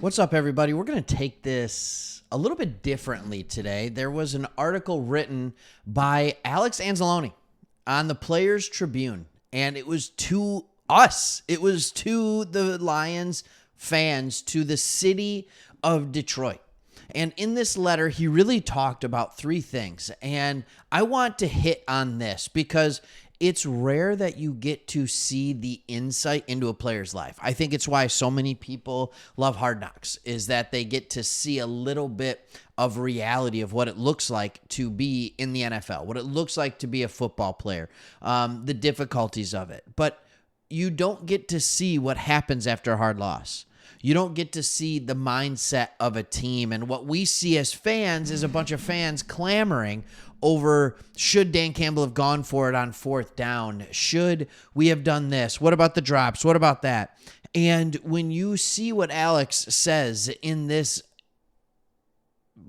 What's up, everybody? We're going to take this a little bit differently today. There was an article written by Alex Anzalone on the Players Tribune, and it was to us. It was to the Lions fans, to the city of Detroit. And in this letter, he really talked about three things. And I want to hit on this because it's rare that you get to see the insight into a player's life. I think it's why so many people love Hard Knocks, is that they get to see a little bit of reality of what it looks like to be in the NFL, what it looks like to be a football player, the difficulties of it. But you don't get to see what happens after a hard loss. You don't get to see the mindset of a team. And what we see as fans is a bunch of fans clamoring over, should Dan Campbell have gone for it on fourth down? Should we have done this? What about the drops? What about that? And when you see what Alex says in this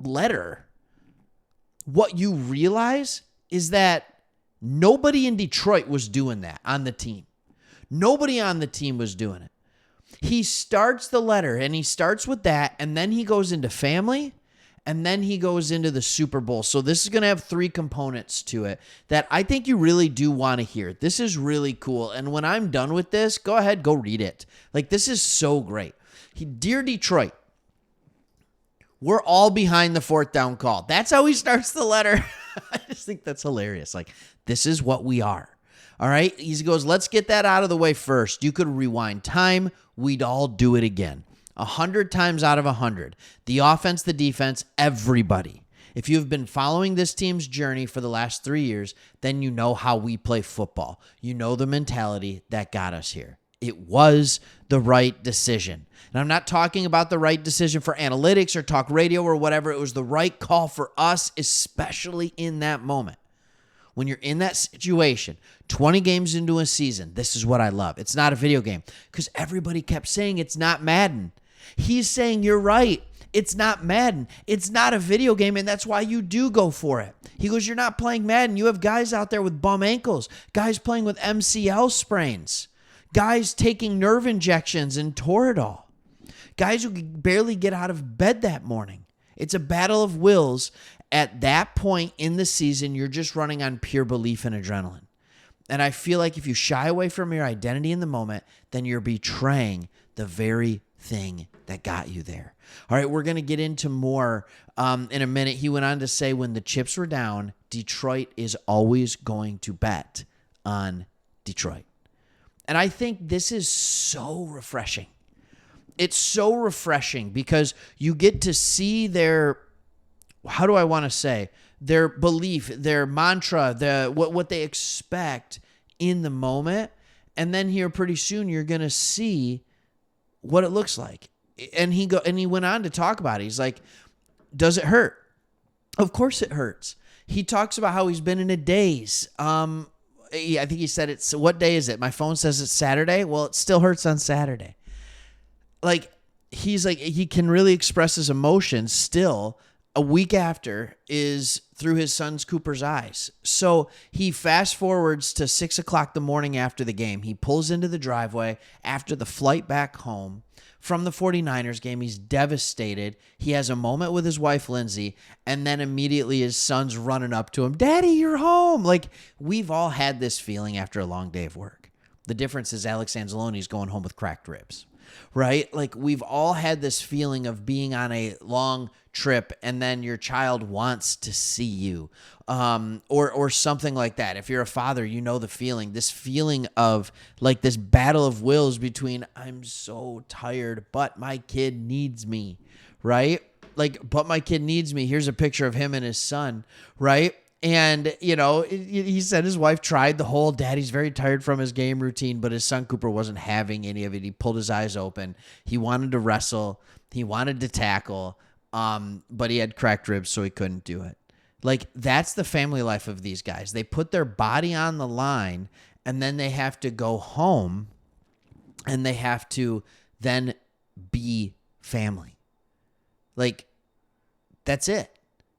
letter, what you realize is that nobody in Detroit was doing that on the team. Nobody on the team was doing it. He starts the letter, and he starts with that, and then he goes into family, and then he goes into the Super Bowl. So this is going to have three components to it that I think you really do want to hear. This is really cool, and when I'm done with this, go ahead, go read it. Like, this is so great. Dear Detroit, we're all behind the fourth down call. That's how he starts the letter. I just think that's hilarious. Like, this is what we are. All right. He goes, let's get that out of the way first. You could rewind time. We'd all do it again. 100 times out of 100. The offense, the defense, everybody. If you've been following this team's journey for the last 3 years, then you know how we play football. You know the mentality that got us here. It was the right decision. And I'm not talking about the right decision for analytics or talk radio or whatever. It was the right call for us, especially in that moment. When you're in that situation, 20 games into a season, this is what I love. It's not a video game, because everybody kept saying it's not Madden. He's saying, you're right. It's not Madden. It's not a video game, and that's why you do go for it. He goes, you're not playing Madden. You have guys out there with bum ankles, guys playing with MCL sprains, guys taking nerve injections and Toradol, guys who could barely get out of bed that morning. It's a battle of wills. At that point in the season, you're just running on pure belief and adrenaline. And I feel like if you shy away from your identity in the moment, then you're betraying the very thing that got you there. All right, we're going to get into more in a minute. He went on to say, when the chips were down, Detroit is always going to bet on Detroit. And I think this is so refreshing. It's so refreshing because you get to see their, how do I want to say, their belief, their mantra, what they expect in the moment. And then here pretty soon you're going to see what it looks like. And he went on to talk about it. He's like, does it hurt? Of course it hurts. He talks about how he's been in a daze. I think he said what day is it? My phone says it's Saturday. Well, it still hurts on Saturday. Like, he's like, he can really express his emotions still a week after is through his son's Cooper's eyes. So he fast forwards to 6 o'clock the morning after the game. He pulls into the driveway after the flight back home from the 49ers game. He's devastated. He has a moment with his wife, Lindsay, and then immediately his son's running up to him. Daddy, you're home. Like, we've all had this feeling after a long day of work. The difference is Alex Anzalone is going home with cracked ribs, right? Like, we've all had this feeling of being on a long trip and then your child wants to see you, or something like that. If you're a father, you know the feeling, this feeling of like this battle of wills between, I'm so tired, but my kid needs me, right? Like, but my kid needs me. Here's a picture of him and his son, right? And, you know, he said his wife tried the whole daddy's very tired from his game routine, but his son Cooper wasn't having any of it. He pulled his eyes open. He wanted to wrestle. He wanted to tackle, but he had cracked ribs, so he couldn't do it. Like, that's the family life of these guys. They put their body on the line, and then they have to go home, and they have to then be family. Like, that's it.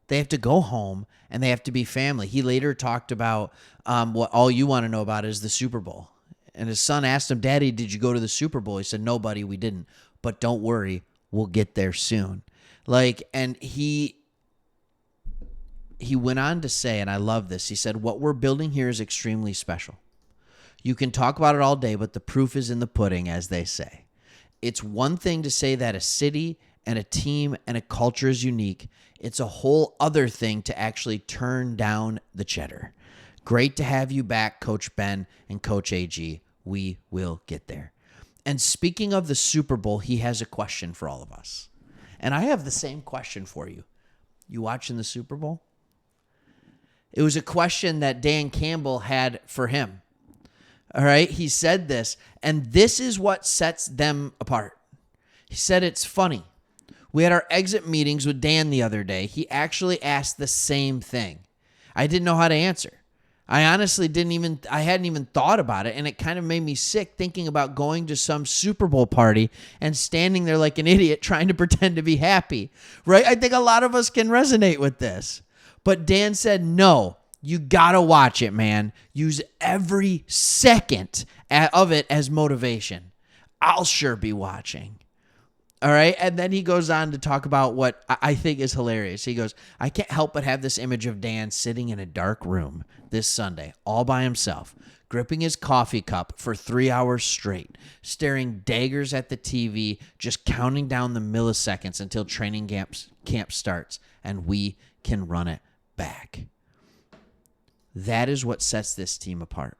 They have to go home and they have to be family. He later talked about what all you want to know about is the Super Bowl. And his son asked him, Daddy, did you go to the Super Bowl? He said, no, buddy, we didn't. But don't worry, will get there soon. Like, and he went on to say, and I love this, he said, what we're building here is extremely special. You can talk about it all day, but the proof is in the pudding, as they say. It's one thing to say that a city and a team and a culture is unique. It's a whole other thing to actually turn down the cheddar. Great to have you back, Coach Ben and Coach AG. We will get there. And speaking of the Super Bowl, he has a question for all of us. And I have the same question for you. You watching the Super Bowl? It was a question that Dan Campbell had for him. All right, he said this, and this is what sets them apart. He said it's funny. We had our exit meetings with Dan the other day. He actually asked the same thing. I didn't know how to answer. I honestly I hadn't even thought about it, and it kind of made me sick thinking about going to some Super Bowl party and standing there like an idiot trying to pretend to be happy, right? I think a lot of us can resonate with this. But Dan said, no. You got to watch it, man. Use every second of it as motivation. I'll sure be watching. All right. And then he goes on to talk about what I think is hilarious. He goes, I can't help but have this image of Dan sitting in a dark room this Sunday, all by himself, gripping his coffee cup for 3 hours straight, staring daggers at the TV, just counting down the milliseconds until training camp starts and we can run it back. That is what sets this team apart.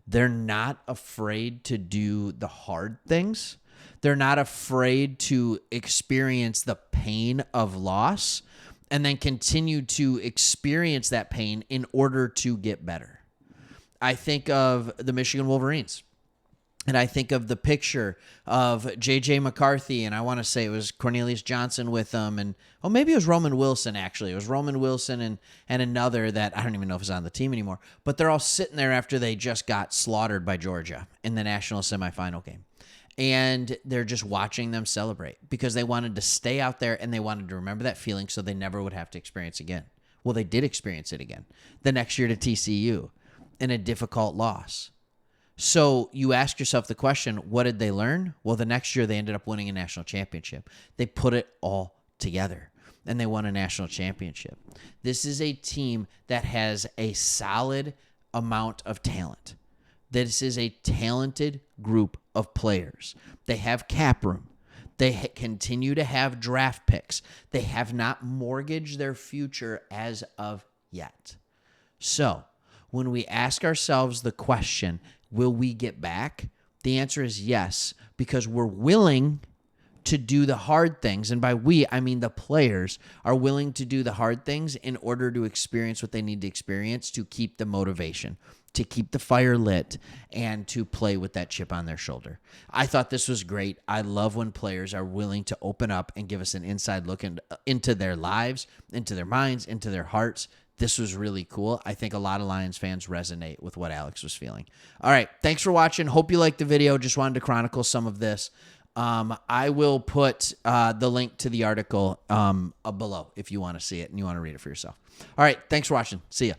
They're not afraid to do the hard things. They're not afraid to experience the pain of loss and then continue to experience that pain in order to get better. I think of the Michigan Wolverines. And I think of the picture of J.J. McCarthy, and I want to say it was Cornelius Johnson with them, and maybe it was Roman Wilson, actually. It was Roman Wilson and another that I don't even know if is on the team anymore. But they're all sitting there after they just got slaughtered by Georgia in the national semifinal game. And they're just watching them celebrate because they wanted to stay out there and they wanted to remember that feeling so they never would have to experience it again. Well, they did experience it again the next year to TCU in a difficult loss. So you ask yourself the question, what did they learn? Well, the next year they ended up winning a national championship. They put it all together, and they won a national championship. This is a team that has a solid amount of talent. This is a talented group of players. They have cap room. They continue to have draft picks. They have not mortgaged their future as of yet. So when we ask ourselves the question, will we get back? The answer is yes, because we're willing to do the hard things. And by we, I mean the players are willing to do the hard things in order to experience what they need to experience to keep the motivation, to keep the fire lit, and to play with that chip on their shoulder. I thought this was great. I love when players are willing to open up and give us an inside look into their lives, into their minds, into their hearts. This was really cool. I think a lot of Lions fans resonate with what Alex was feeling. All right. Thanks for watching. Hope you liked the video. Just wanted to chronicle some of this. I will put the link to the article below if you want to see it and you want to read it for yourself. All right. Thanks for watching. See ya.